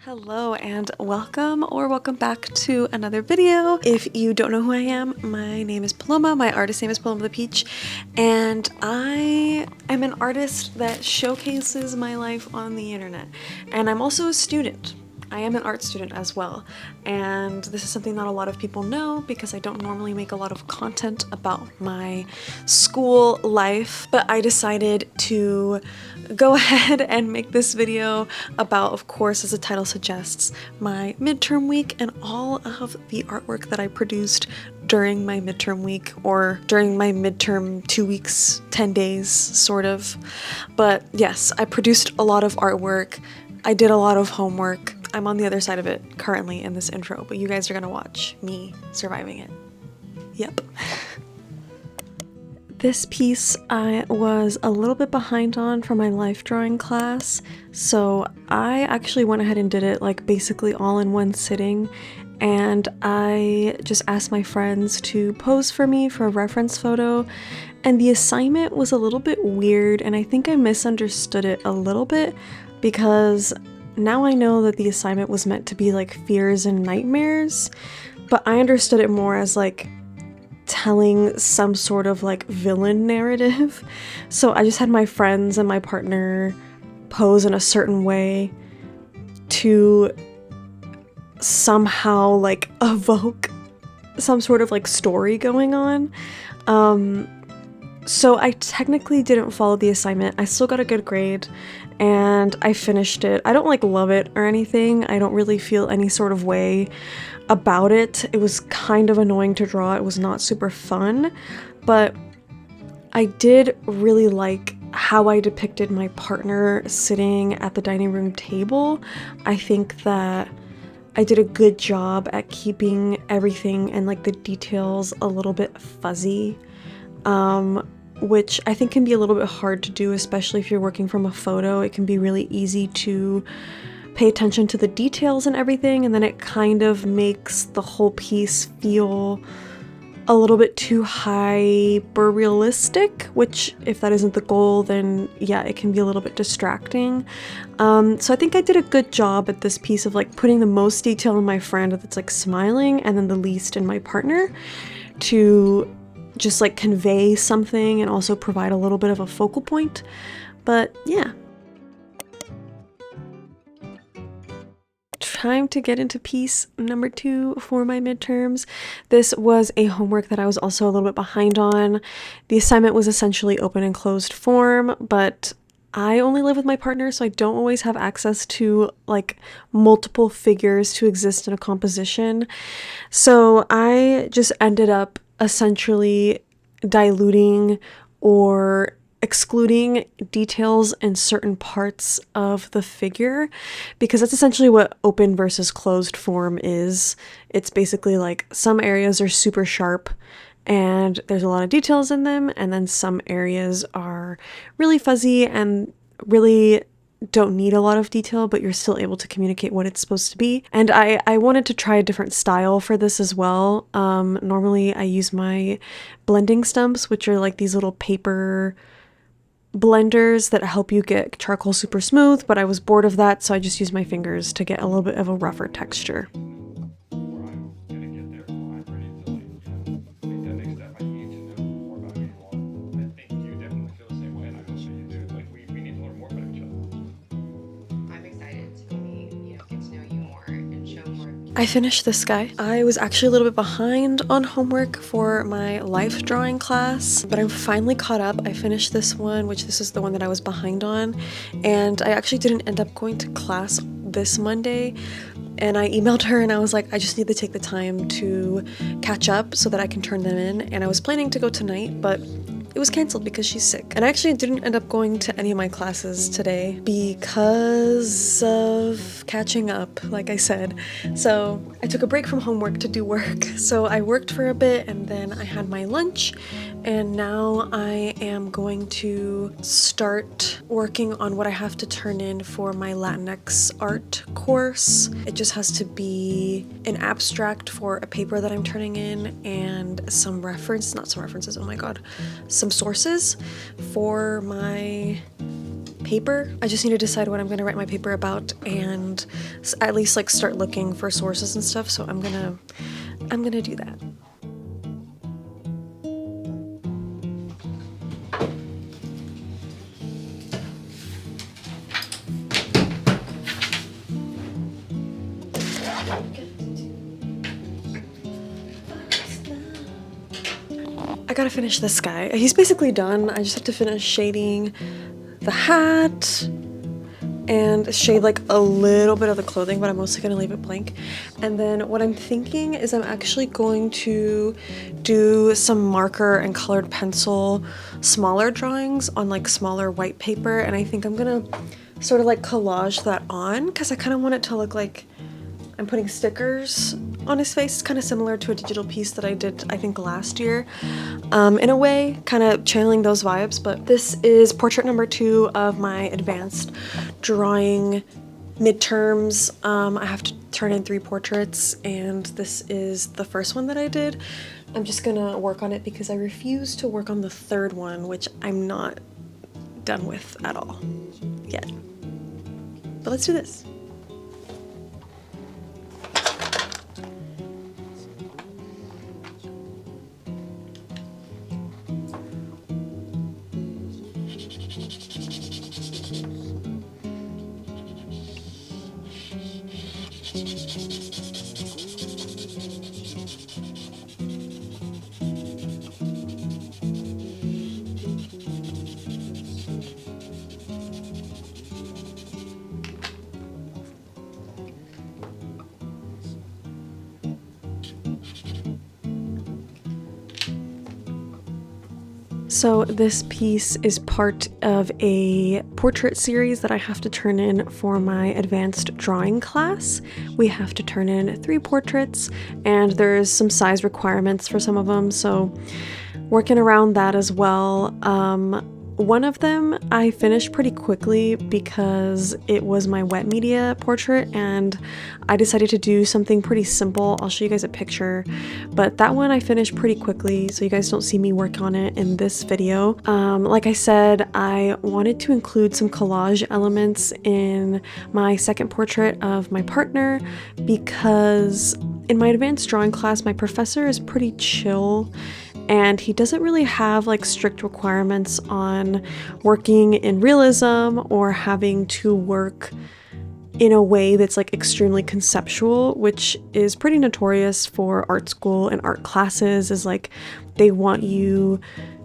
Hello and welcome back to another video. If you don't know who I am, my name is Paloma, my artist name is Paloma the Peach, and I am an artist that showcases my life on the internet. And I'm also a student. I am an art student as well, and this is something not a lot of people know because I don't normally make a lot of content about my school life, but I decided to go ahead and make this video about, of course, as the title suggests, my midterm week and all of the artwork that I produced during my midterm week, or during my midterm 2 weeks, 10 days, sort of. But yes, I produced a lot of artwork. I did a lot of homework. I'm on the other side of it currently in this intro, but you guys are gonna watch me surviving it. Yep. This piece I was a little bit behind on for my life drawing class, so I actually went ahead and did it like basically all in one sitting, and I just asked my friends to pose for me for a reference photo, and the assignment was a little bit weird, and I think I misunderstood it a little bit because now I know that the assignment was meant to be like fears and nightmares, but I understood it more as like telling some sort of like villain narrative. So I just had my friends and my partner pose in a certain way to somehow like evoke some sort of like story going on. So I technically didn't follow the assignment. I still got a good grade and I finished it. I don't like love it or anything. I don't really feel any sort of way about it. It was kind of annoying to draw. It was not super fun, but I did really like how I depicted my partner sitting at the dining room table. I think that I did a good job at keeping everything and like the details a little bit fuzzy, which I think can be a little bit hard to do, especially if you're working from a photo. It can be really easy to pay attention to the details and everything, and then it kind of makes the whole piece feel a little bit too hyper realistic, which if that isn't the goal, then yeah, it can be a little bit distracting. So I think I did a good job at this piece of like putting the most detail in my friend that's like smiling, and then the least in my partner, to just like convey something and also provide a little bit of a focal point. But yeah. Time to get into piece number 2 for my midterms. This was a homework that I was also a little bit behind on. The assignment was essentially open and closed form, but I only live with my partner, so I don't always have access to like multiple figures to exist in a composition. So I just ended up essentially diluting or excluding details in certain parts of the figure, because that's essentially what open versus closed form is. It's basically like some areas are super sharp and there's a lot of details in them, and then some areas are really fuzzy and really don't need a lot of detail, but you're still able to communicate what it's supposed to be. And I wanted to try a different style for this as well. Normally I use my blending stumps, which are like these little paper blenders that help you get charcoal super smooth, but I was bored of that, so I just used my fingers to get a little bit of a rougher texture. I finished this guy. I was actually a little bit behind on homework for my life drawing class, but I'm finally caught up. I finished this one, which this is the one that I was behind on, and I actually didn't end up going to class this Monday. And I emailed her and I was like, I just need to take the time to catch up so that I can turn them in. And I was planning to go tonight, but it was canceled because she's sick. And I actually didn't end up going to any of my classes today because of catching up, like I said. So I took a break from homework to do work. So I worked for a bit and then I had my lunch, and now I am going to start working on what I have to turn in for my Latinx art course. It just has to be an abstract for a paper that I'm turning in and some references, oh my god, some sources for my paper. I just need to decide what I'm going to write my paper about and at least like start looking for sources and stuff. So I'm gonna do that. I gotta finish this guy. He's basically done. I just have to finish shading the hat and shade like a little bit of the clothing, but I'm mostly gonna leave it blank. And then what I'm thinking is I'm actually going to do some marker and colored pencil smaller drawings on like smaller white paper, and I think I'm gonna sort of like collage that on because I kind of want it to look like I'm putting stickers on his face. It's kind of similar to a digital piece that I did, I think, last year. In a way, kind of channeling those vibes, but this is portrait number 2 of my advanced drawing midterms. I have to turn in 3 portraits, and this is the first one that I did. I'm just gonna work on it because I refuse to work on the 3rd one, which I'm not done with at all yet. But let's do this. So this piece is part of a portrait series that I have to turn in for my advanced drawing class. We have to turn in 3 portraits, and there's some size requirements for some of them, so working around that as well. One of them I finished pretty quickly because it was my wet media portrait, and I decided to do something pretty simple. I'll show you guys a picture, but that one I finished pretty quickly, so you guys don't see me work on it in this video. Like I said, I wanted to include some collage elements in my second portrait of my partner because in my advanced drawing class, my professor is pretty chill, and he doesn't really have like strict requirements on working in realism or having to work in a way that's like extremely conceptual, which is pretty notorious for art school and art classes. Is like they want you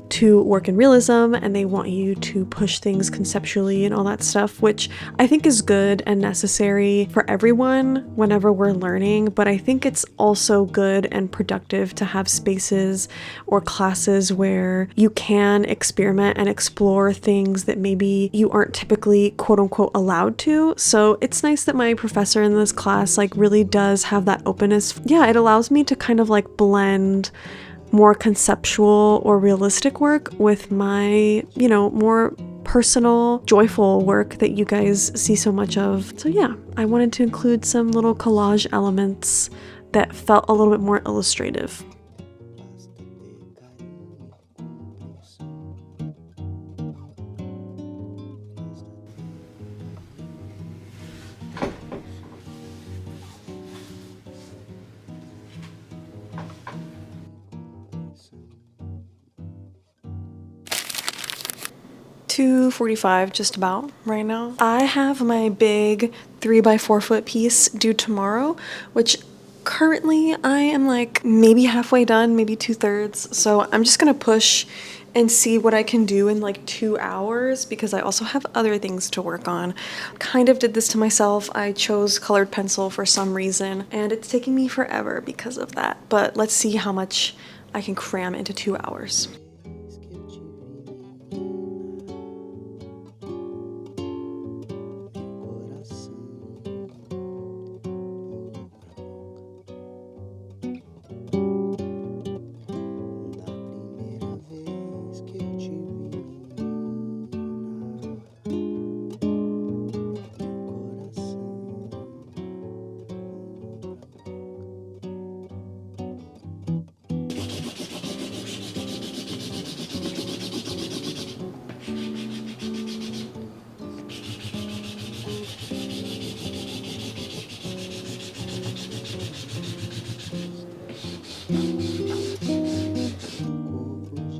to work in realism and they want you to push things conceptually and all that stuff, which I think is good and necessary for everyone whenever we're learning. But I think it's also good and productive to have spaces or classes where you can experiment and explore things that maybe you aren't typically quote unquote allowed to. So it's nice that my professor in this class like really does have that openness. Yeah, it allows me to kind of like blend more conceptual or realistic work with my, you know, more personal, joyful work that you guys see so much of. So yeah, I wanted to include some little collage elements that felt a little bit more illustrative. $2.45 just about right now. I have my big 3x4 foot piece due tomorrow, which currently I am like maybe halfway done, maybe 2/3. So I'm just gonna push and see what I can do in like 2 hours because I also have other things to work on. Kind of did this to myself. I chose colored pencil for some reason and it's taking me forever because of that. But let's see how much I can cram into 2 hours.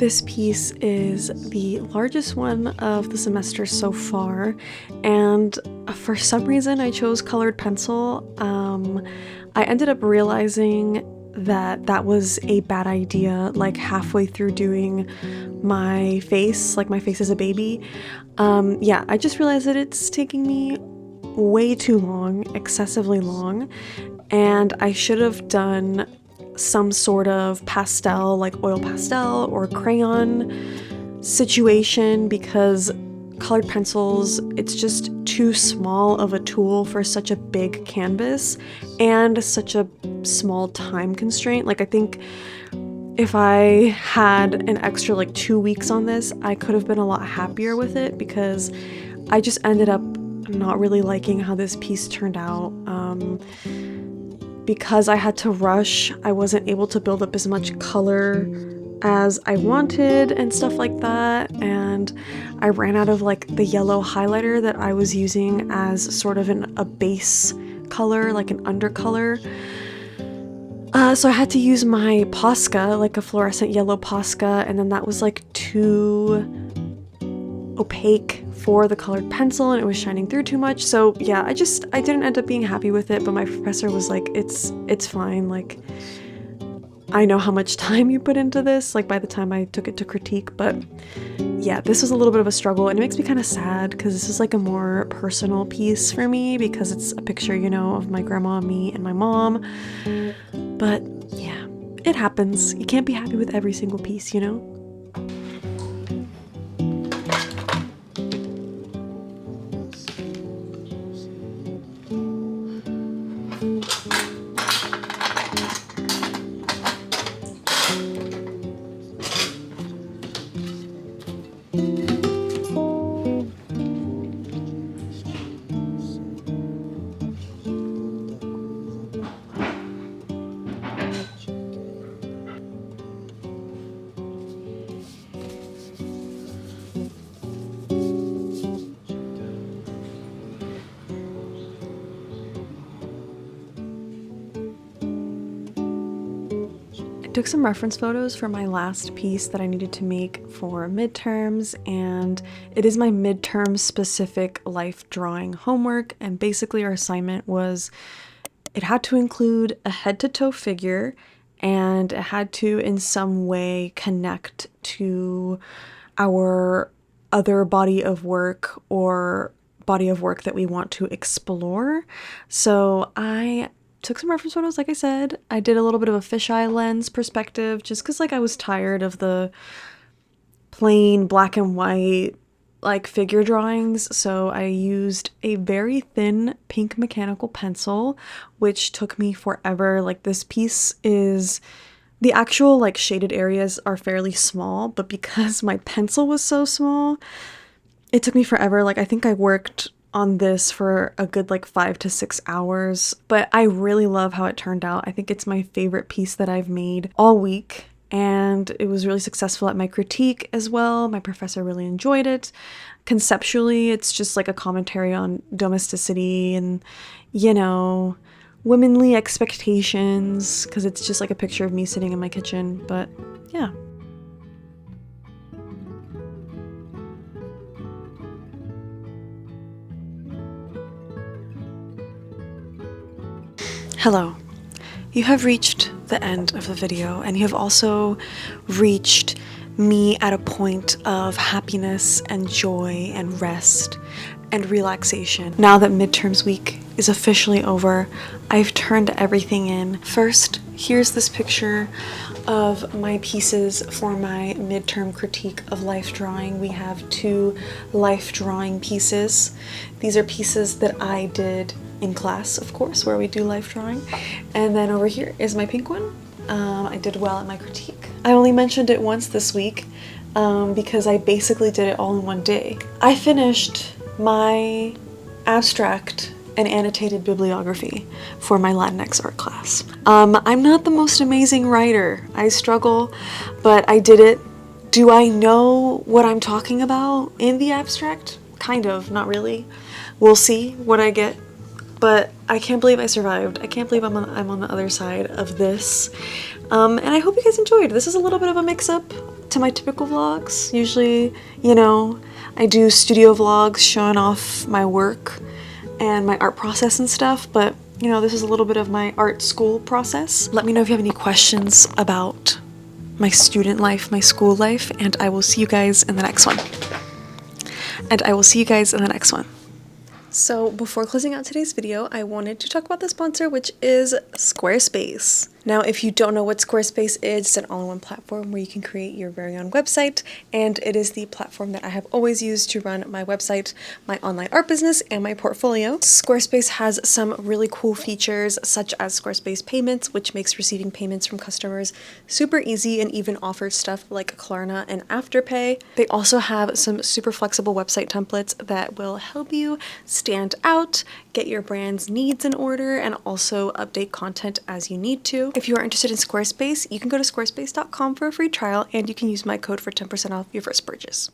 This piece is the largest one of the semester so far, and for some reason I chose colored pencil. I ended up realizing that that was a bad idea like halfway through doing my face, like my face as a baby. Yeah, I just realized that it's taking me way too long, excessively long, and I should have done some sort of pastel, like oil pastel or crayon situation, because colored pencils, it's just too small of a tool for such a big canvas and such a small time constraint. Like, I think if I had an extra like 2 weeks on this, I could have been a lot happier with it, because I just ended up not really liking how this piece turned out. Because I had to rush, I wasn't able to build up as much color as I wanted and stuff like that, and I ran out of like the yellow highlighter that I was using as sort of a base color, like an undercolor. So I had to use my Posca, like a fluorescent yellow Posca, and then that was like too opaque for the colored pencil and it was shining through too much. So yeah, I didn't end up being happy with it, but my professor was like, it's fine, like I know how much time you put into this, like by the time I took it to critique. But yeah, this was a little bit of a struggle, and it makes me kind of sad because this is like a more personal piece for me, because it's a picture, you know, of my grandma, me, and my mom. But yeah, it happens. You can't be happy with every single piece, you know? I took some reference photos for my last piece that I needed to make for midterms, and it is my midterm specific life drawing homework. And basically our assignment was, it had to include a head to toe figure, and it had to in some way connect to our other body of work or body of work that we want to explore. So I took some reference photos, like I said. I did a little bit of a fisheye lens perspective just because like I was tired of the plain black and white like figure drawings. So I used a very thin pink mechanical pencil, which took me forever. Like, this piece is, the actual like shaded areas are fairly small, but because my pencil was so small, it took me forever. Like, I think I worked on this for a good like 5 to 6 hours, but I really love how it turned out. I think it's my favorite piece that I've made all week, and it was really successful at my critique as well. My professor really enjoyed it. Conceptually, it's just like a commentary on domesticity and, you know, womanly expectations, because it's just like a picture of me sitting in my kitchen. But yeah. Hello. You have reached the end of the video, and you have also reached me at a point of happiness and joy and rest and relaxation. Now that midterms week is officially over, I've turned everything in. First, here's this picture of my pieces for my midterm critique of life drawing. We have 2 life drawing pieces. These are pieces that I did in class, of course, where we do life drawing. And then over here is my pink one. I did well at my critique. I only mentioned it once this week because I basically did it all in one day. I finished my abstract and annotated bibliography for my Latinx art class. I'm not the most amazing writer. I struggle, but I did it. Do I know what I'm talking about in the abstract? Kind of, not really. We'll see what I get. But I can't believe I survived. I can't believe I'm on the other side of this. And I hope you guys enjoyed. This is a little bit of a mix-up to my typical vlogs. Usually, you know, I do studio vlogs showing off my work and my art process and stuff, but you know, this is a little bit of my art school process. Let me know if you have any questions about my student life, my school life, and I will see you guys in the next one. So before closing out today's video, I wanted to talk about the sponsor, which is Squarespace. Now, if you don't know what Squarespace is, it's an all-in-one platform where you can create your very own website, and it is the platform that I have always used to run my website, my online art business, and my portfolio. Squarespace has some really cool features, such as Squarespace Payments, which makes receiving payments from customers super easy and even offers stuff like Klarna and Afterpay. They also have some super flexible website templates that will help you stand out, get your brand's needs in order, and also update content as you need to. If you are interested in Squarespace, you can go to squarespace.com for a free trial, and you can use my code for 10% off your first purchase.